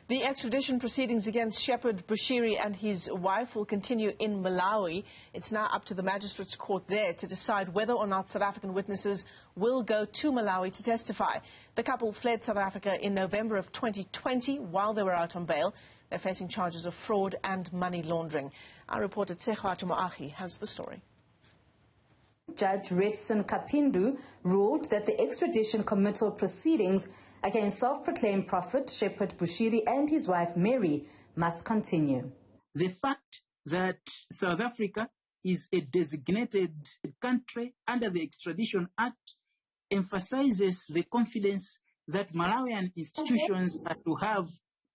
The extradition proceedings against Shepherd Bushiri and his wife will continue in Malawi. It's now up to the Magistrate's court there to decide whether or not South African witnesses will go to Malawi to testify. The couple fled South Africa in November of 2020 while they were out on bail. They're facing charges of fraud and money laundering. Our reporter Tshegohaco Moagi has the story. Judge Redson Kapindu ruled that the extradition committal proceedings against self-proclaimed prophet Shepherd Bushiri and his wife Mary must continue. The fact that South Africa is a designated country under the Extradition Act emphasizes the confidence that Malawian institutions are to have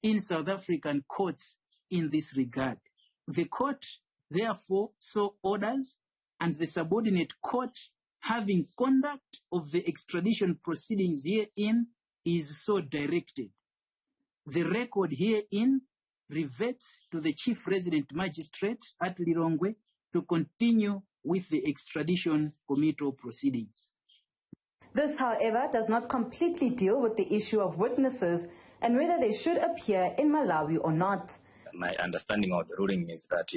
in South African courts in this regard. The court, therefore, so orders, and the subordinate court, having conduct of the extradition proceedings herein, is so directed. The record herein reverts to the Chief Resident Magistrate at Lilongwe to continue with the extradition committal proceedings. This, however, does not completely deal with the issue of witnesses and whether they should appear in Malawi or not. My understanding of the ruling is that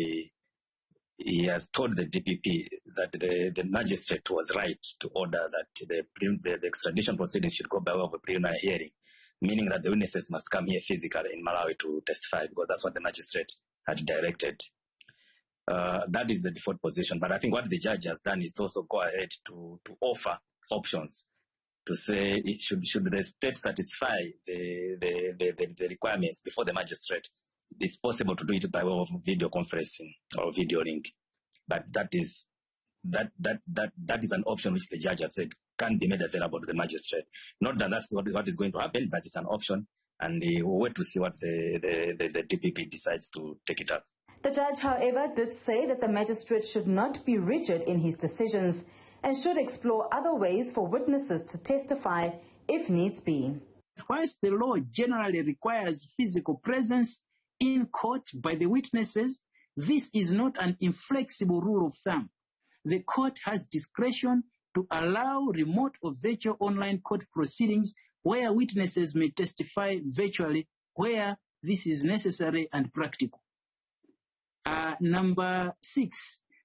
he has told the DPP that the magistrate was right to order that the extradition proceedings should go by way of a preliminary hearing, meaning that the witnesses must come here physically in Malawi to testify, because that's what the magistrate had directed. That is the default position. But I think what the judge has done is to also go ahead to offer options to say should the state satisfy the requirements before the magistrate. It's possible to do it by way of video conferencing or video link, but that is an option which the judge has said can be made available to the magistrate. Not that that's what is going to happen, but it's an option, and we'll wait to see what the DPP decides to take it up. The judge, however, did say that the magistrate should not be rigid in his decisions and should explore other ways for witnesses to testify if needs be. Whilst the law generally requires physical presence in court by the witnesses, this is not an inflexible rule of thumb. The court has discretion to allow remote or virtual online court proceedings where witnesses may testify virtually where this is necessary and practical. Number 6,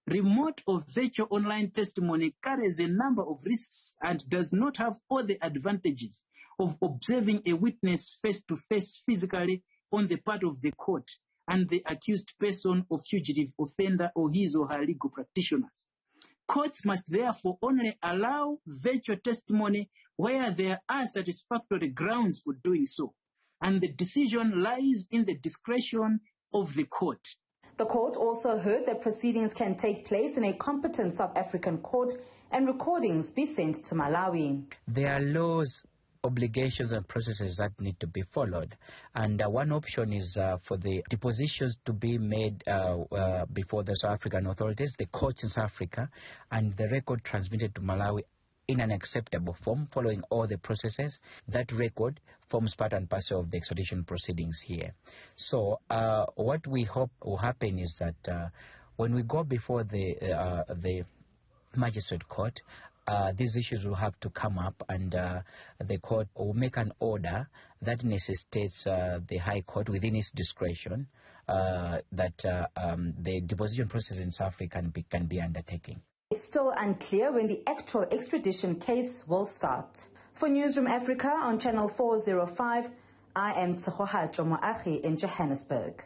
remote or virtual online testimony carries a number of risks and does not have all the advantages of observing a witness face-to-face physically on the part of the court and the accused person or fugitive offender or his or her legal practitioners. Courts must therefore only allow virtual testimony where there are satisfactory grounds for doing so, and the decision lies in the discretion of the court. The court also heard that proceedings can take place in a competent South African court and recordings be sent to Malawi. There are laws, obligations and processes that need to be followed, and one option is for the depositions to be made before the South African authorities, the courts in South Africa, and the record transmitted to Malawi in an acceptable form following all the processes. That record forms part and parcel of the extradition proceedings here. So what we hope will happen is that when we go before the magistrate court, these issues will have to come up, and the court will make an order that necessitates the High Court within its discretion that the deposition process in South Africa can be undertaken. It's still unclear when the actual extradition case will start. For Newzroom Afrika on Channel 405, I am Tshegohaco Moagi in Johannesburg.